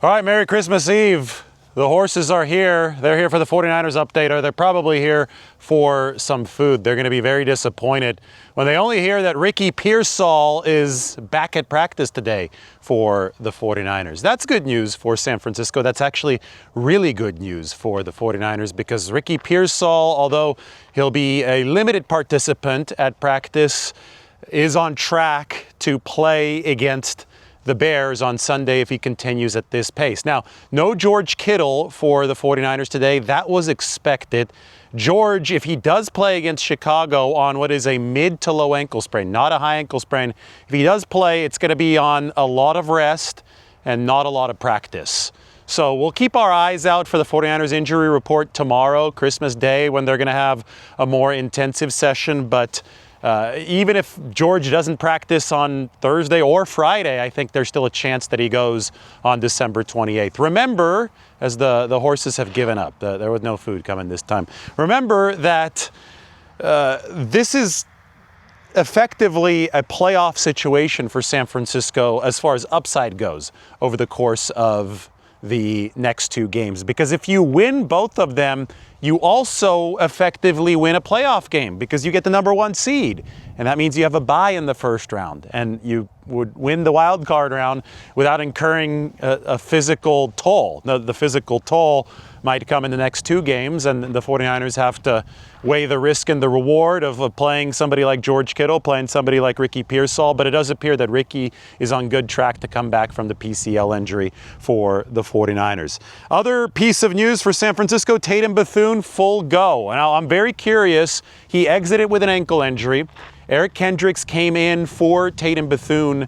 All right, Merry Christmas Eve. The horses are here. They're here for the 49ers update, or they're probably here for some food. They're going to be very disappointed when they only hear that Ricky Pearsall is back at practice today for the 49ers. That's good news for San Francisco. That's actually really good news for the 49ers because Ricky Pearsall, although he'll be a limited participant at practice, is on track to play against the Bears on Sunday if he continues at this pace. Now, no George Kittle for the 49ers today. That was expected. George, if he does play against Chicago on what is a mid to low ankle sprain, not a high ankle sprain, if he does play, it's going to be on a lot of rest and not a lot of practice. So we'll keep our eyes out for the 49ers injury report tomorrow, Christmas Day, when they're going to have a more intensive session. But even if George doesn't practice on Thursday or Friday, I think there's still a chance that he goes on December 28th. Remember, as the horses have given up, there was no food coming this time. Remember that this is effectively a playoff situation for San Francisco as far as upside goes over the course of the next two games, because if you win both of them, you also effectively win a playoff game because you get the number one seed, and that means you have a bye in the first round, and you would win the wild card round without incurring a physical toll. The physical toll might come in the next two games, and the 49ers have to weigh the risk and the reward of playing somebody like George Kittle, playing somebody like Ricky Pearsall, but it does appear that Ricky is on good track to come back from the PCL injury for the 49ers. Other piece of news for San Francisco, Tatum Bethune, full go. Now, I'm very curious. He exited with an ankle injury. Eric Kendricks came in for Tatum Bethune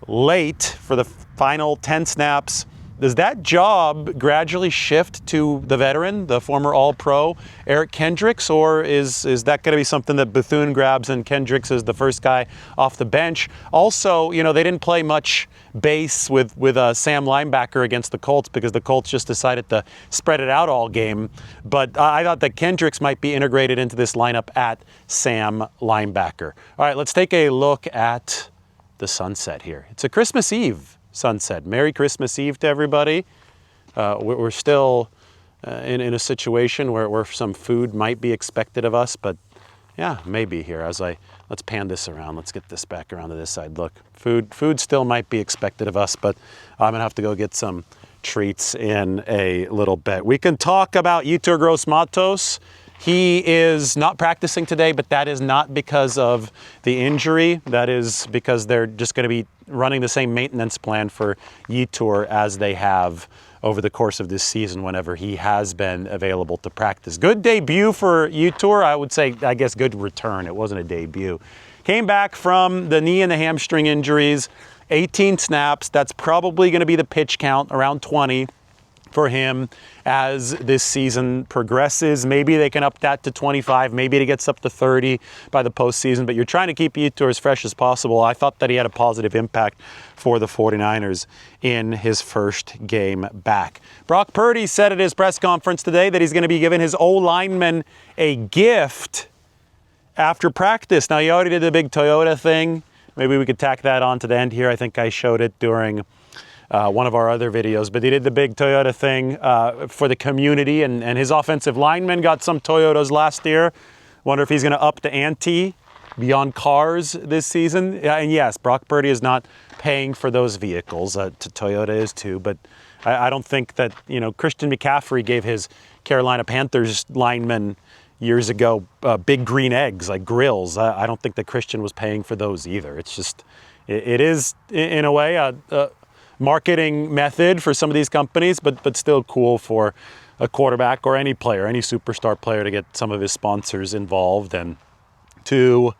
late for the final 10 snaps. Does that job gradually shift to the veteran, the former All-Pro Eric Kendricks, or is that going to be something that Bethune grabs and Kendricks is the first guy off the bench? Also, you know, they didn't play much base with Sam Linebacker against the Colts because the Colts just decided to spread it out all game. But I thought that Kendricks might be integrated into this lineup at Sam Linebacker. All right, let's take a look at the sunset here. It's a Christmas Eve sunset. Merry Christmas Eve to everybody. We're still in a situation where some food might be expected of us, but yeah, maybe here. Let's pan this around. Let's get this back around to this side. Look, food still might be expected of us, but I'm gonna have to go get some treats in a little bit. We can talk about Yetur Gross-Matos. He is not practicing today, but that is not because of the injury. That is because they're just going to be running the same maintenance plan for Yetur as they have over the course of this season whenever he has been available to practice. Good debut for Yetur. I would say, I guess, good return. It wasn't a debut. Came back from the knee and the hamstring injuries, 18 snaps. That's probably going to be the pitch count, around 20. For him as this season progresses. Maybe they can up that to 25, maybe it gets up to 30 by the postseason, but you're trying to keep Yetur as fresh as possible. I thought that he had a positive impact for the 49ers in his first game back. Brock Purdy said at his press conference today that he's going to be giving his O-lineman a gift after practice. Now, he already did the big Toyota thing. Maybe we could tack that on to the end here. I think I showed it during one of our other videos, but he did the big Toyota thing for the community, and his offensive lineman got some Toyotas last year. Wonder if he's going to up the ante beyond cars this season. And yes, Brock Purdy is not paying for those vehicles. Toyota is too, but I don't think that, you know, Christian McCaffrey gave his Carolina Panthers lineman years ago big green eggs, like grills. I don't think that Christian was paying for those either. It's just, it is in a way a marketing method for some of these companies, but still cool for a quarterback or any player, any superstar player, to get some of his sponsors involved and to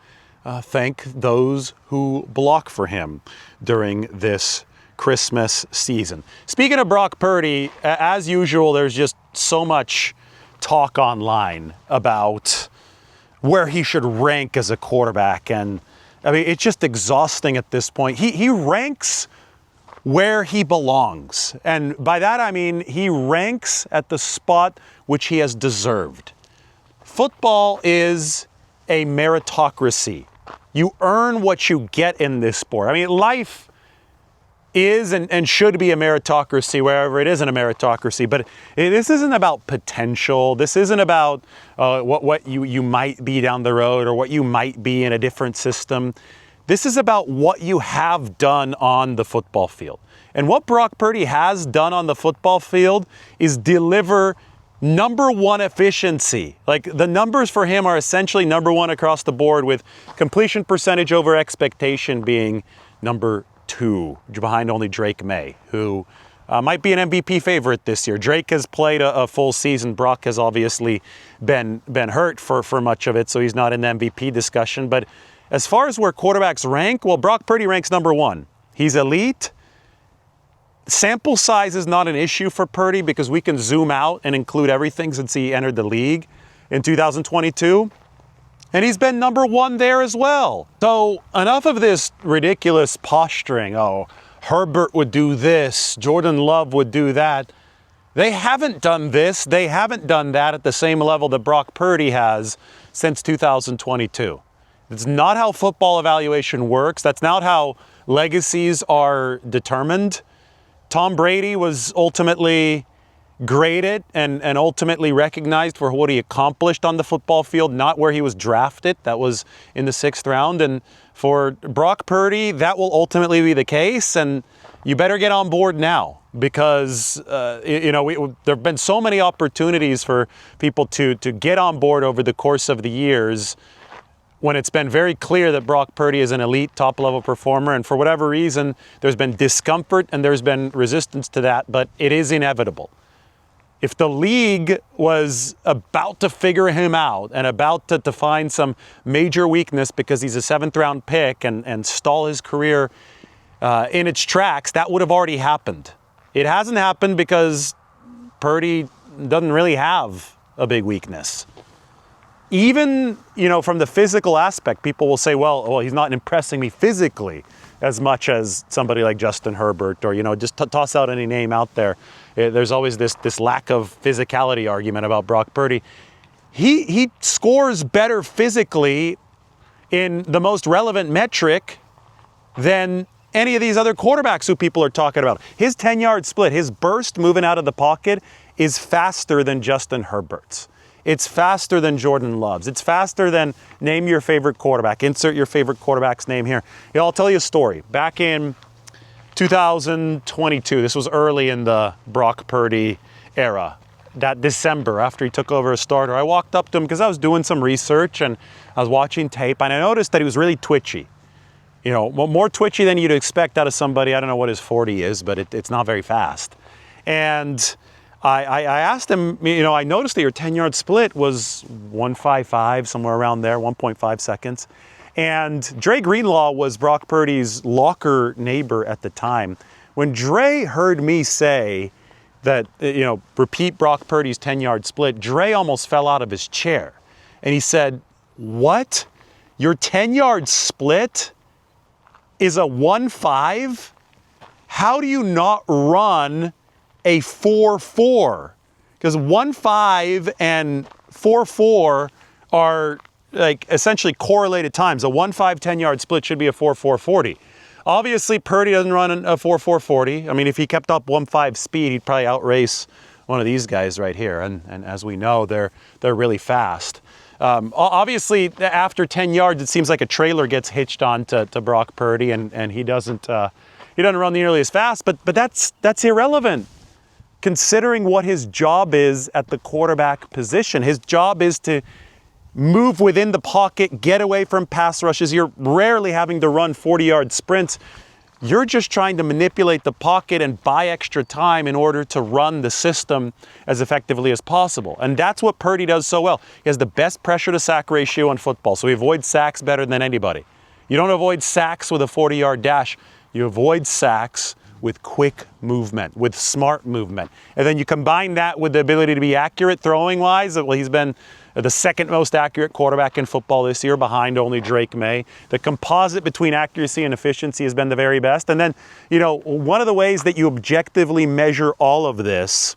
thank those who block for him during this Christmas season. Speaking of Brock Purdy, as usual, there's just so much talk online about where he should rank as a quarterback, and I mean, it's just exhausting at this point. He ranks where he belongs. And by that I mean he ranks at the spot which he has deserved. Football is a meritocracy. You earn what you get in this sport. I mean, life is and should be a meritocracy wherever it isn't a meritocracy. But this isn't about potential. This isn't about what you might be down the road or what you might be in a different system. This is about what you have done on the football field. And what Brock Purdy has done on the football field is deliver number one efficiency. Like, the numbers for him are essentially number one across the board, with completion percentage over expectation being number 2, behind only Drake May, who might be an MVP favorite this year. Drake has played a full season. Brock has obviously been hurt for much of it, so he's not in the MVP discussion. But as far as where quarterbacks rank, well, Brock Purdy ranks number 1. He's elite. Sample size is not an issue for Purdy because we can zoom out and include everything since he entered the league in 2022. And he's been number 1 there as well. So enough of this ridiculous posturing. Oh, Herbert would do this, Jordan Love would do that. They haven't done this, they haven't done that at the same level that Brock Purdy has since 2022. It's not how football evaluation works. That's not how legacies are determined. Tom Brady was ultimately graded and ultimately recognized for what he accomplished on the football field, not where he was drafted. That was in the 6th round. And for Brock Purdy, that will ultimately be the case. And you better get on board now, because there have been so many opportunities for people to get on board over the course of the years, when it's been very clear that Brock Purdy is an elite top-level performer, and for whatever reason, there's been discomfort and there's been resistance to that, but it is inevitable. If the league was about to figure him out and about to find some major weakness because he's a 7th-round pick and stall his career in its tracks, that would have already happened. It hasn't happened because Purdy doesn't really have a big weakness. Even, from the physical aspect, people will say, well, he's not impressing me physically as much as somebody like Justin Herbert, or, just toss out any name out there. There's always this lack of physicality argument about Brock Purdy. He scores better physically in the most relevant metric than any of these other quarterbacks who people are talking about. His 10-yard split, his burst moving out of the pocket is faster than Justin Herbert's. It's faster than Jordan Love's. It's faster than name your favorite quarterback. Insert your favorite quarterback's name here. I'll tell you a story. Back in 2022, this was early in the Brock Purdy era, that December after he took over as starter, I walked up to him because I was doing some research and I was watching tape, and I noticed that he was really twitchy. More twitchy than you'd expect out of somebody. I don't know what his 40 is, but it's not very fast. And I asked him, I noticed that your 10-yard split was 1.55, somewhere around there, 1.5 seconds. And Dre Greenlaw was Brock Purdy's locker neighbor at the time. When Dre heard me say that, repeat Brock Purdy's 10-yard split, Dre almost fell out of his chair. And he said, "What? Your 10-yard split is a 1.5? How do you not run a 4.4? Because 1.5 and 4.4 are like essentially correlated times. A 1.5 10-yard split should be a 4.440. Obviously, Purdy doesn't run a 4.440. I mean, if he kept up 1.5 speed, he'd probably outrace one of these guys right here. And as we know, they're really fast. Obviously, after 10 yards, it seems like a trailer gets hitched on to Brock Purdy, and he doesn't run nearly as fast. But that's irrelevant, considering what his job is at the quarterback position. His job is to move within the pocket, get away from pass rushes. You're rarely having to run 40-yard sprints. You're just trying to manipulate the pocket and buy extra time in order to run the system as effectively as possible. And that's what Purdy does so well. He has the best pressure to sack ratio in football, so he avoids sacks better than anybody. You don't avoid sacks with a 40-yard dash. You avoid sacks with quick movement, with smart movement. And then you combine that with the ability to be accurate throwing-wise. Well, he's been the second most accurate quarterback in football this year, behind only Drake May. The composite between accuracy and efficiency has been the very best. And then, one of the ways that you objectively measure all of this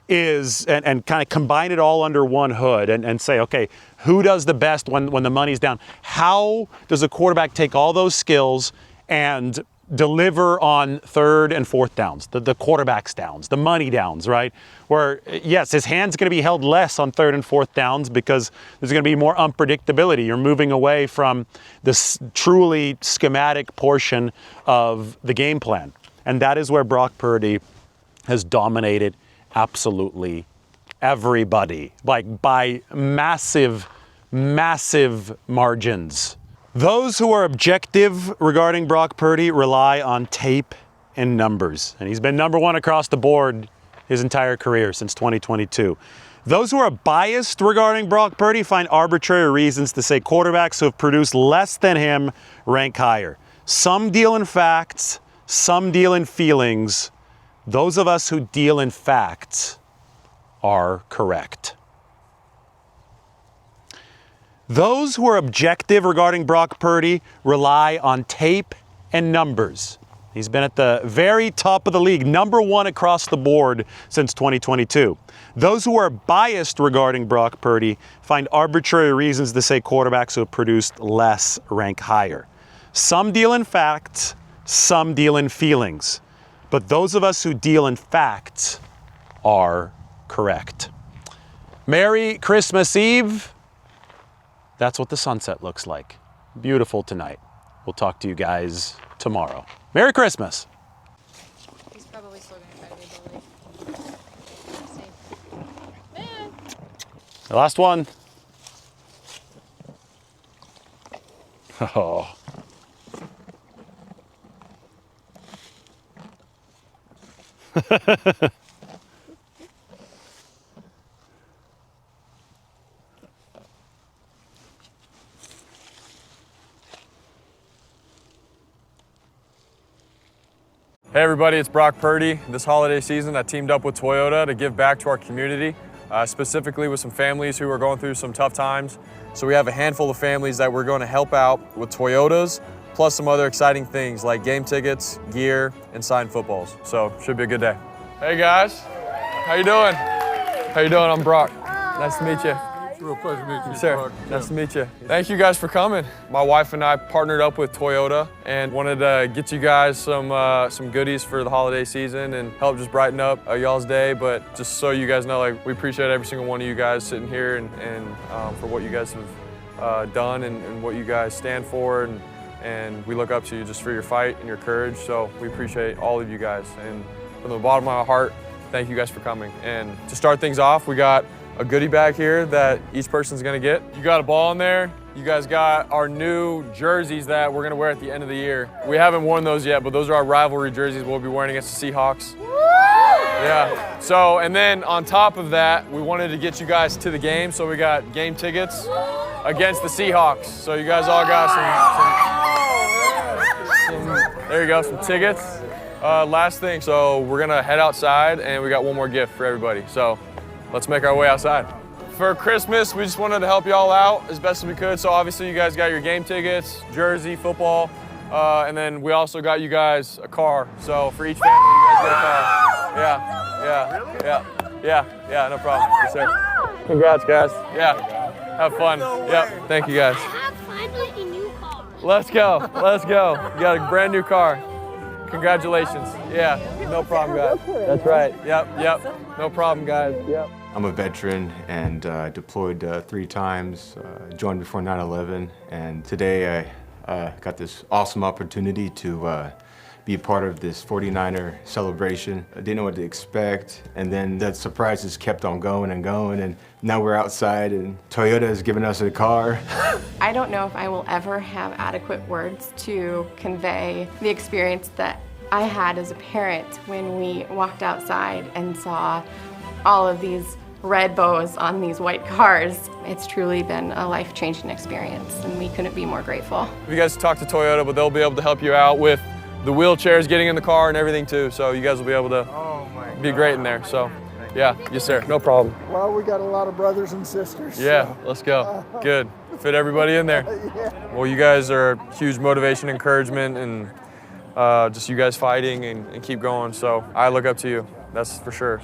is, and kind of combine it all under one hood and say, okay, who does the best when the money's down? How does a quarterback take all those skills and deliver on third and fourth downs, the quarterback's downs, the money downs, right? Where, yes, his hand's going to be held less on third and fourth downs because there's going to be more unpredictability. You're moving away from this truly schematic portion of the game plan. And that is where Brock Purdy has dominated absolutely everybody, like by massive, massive margins. Those who are objective regarding Brock Purdy rely on tape and numbers. And he's been number one across the board his entire career since 2022. Those who are biased regarding Brock Purdy find arbitrary reasons to say quarterbacks who have produced less than him rank higher. Some deal in facts, some deal in feelings. Those of us who deal in facts are correct. Those who are objective regarding Brock Purdy rely on tape and numbers. He's been at the very top of the league, number one across the board since 2022. Those who are biased regarding Brock Purdy find arbitrary reasons to say quarterbacks who have produced less rank higher. Some deal in facts, some deal in feelings. But those of us who deal in facts are correct. Merry Christmas Eve. That's what the sunset looks like. Beautiful tonight. We'll talk to you guys tomorrow. Merry Christmas. He's probably still going to try to be bullied. Man. The last one. Oh. Hey everybody, it's Brock Purdy. This holiday season I teamed up with Toyota to give back to our community, specifically with some families who are going through some tough times. So we have a handful of families that we're going to help out with Toyotas, plus some other exciting things like game tickets, gear, and signed footballs. So should be a good day. Hey guys, how you doing? How you doing? I'm Brock. Nice to meet you. It's a real pleasure to meet you, Sir, Brock. nice to meet you. Thank you guys for coming. My wife and I partnered up with Toyota and wanted to get you guys some goodies for the holiday season and help just brighten up y'all's day. But just so you guys know, like, we appreciate every single one of you guys sitting here and for what you guys have done and what you guys stand for. And we look up to you just for your fight and your courage. So we appreciate all of you guys. And from the bottom of my heart, thank you guys for coming. And to start things off, we got a goodie bag here that each person's gonna get. You got a ball in there. You guys got our new jerseys that we're gonna wear at the end of the year. We haven't worn those yet, but those are our rivalry jerseys we'll be wearing against the Seahawks. Yeah. So, and then on top of that, we wanted to get you guys to the game, so we got game tickets against the Seahawks. So you guys all got some there you go, some tickets. Last thing, so we're gonna head outside and we got one more gift for everybody. So let's make our way outside. For Christmas, we just wanted to help y'all out as best as we could. So obviously you guys got your game tickets, jersey, football, and then we also got you guys a car. So for each family, you guys get a car. Yeah, no problem. Yes, sir. Congrats, guys. Yeah, have fun. Yep, thank you guys. Have fun with your new car. Let's go. You got a brand new car. Congratulations. Yeah, no problem, guys. That's right. Yep. No problem, guys. Yep. I'm a veteran and deployed 3 times, joined before 9/11, and today I got this awesome opportunity to be a part of this 49er celebration. I didn't know what to expect, and then the surprises kept on going and going, and now we're outside and Toyota has given us a car. I don't know if I will ever have adequate words to convey the experience that I had as a parent when we walked outside and saw all of these red bows on these white cars. It's truly been a life-changing experience, and we couldn't be more grateful. You guys talk to Toyota, but they'll be able to help you out with the wheelchairs, getting in the car and everything too. So you guys will be able to be great in there. So yeah, yes sir, no problem. Well, we got a lot of brothers and sisters. Yeah, so. let's go. Good, fit everybody in there. Well, you guys are huge motivation, encouragement, and just you guys fighting and keep going. So I look up to you, that's for sure.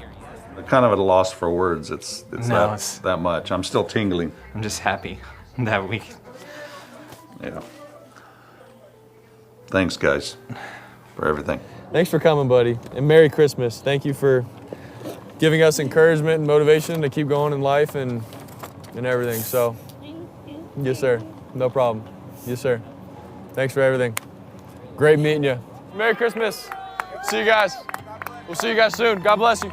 Kind of at a loss for words. It's that much. I'm still tingling. I'm just happy that we. Yeah. Thanks, guys. for everything. Thanks for coming, buddy, and Merry Christmas. Thank you for giving us encouragement and motivation to keep going in life and everything. So, yes, sir. No problem. Yes, sir. Thanks for everything. Great meeting you. Merry Christmas. See you guys. We'll see you guys soon. God bless you.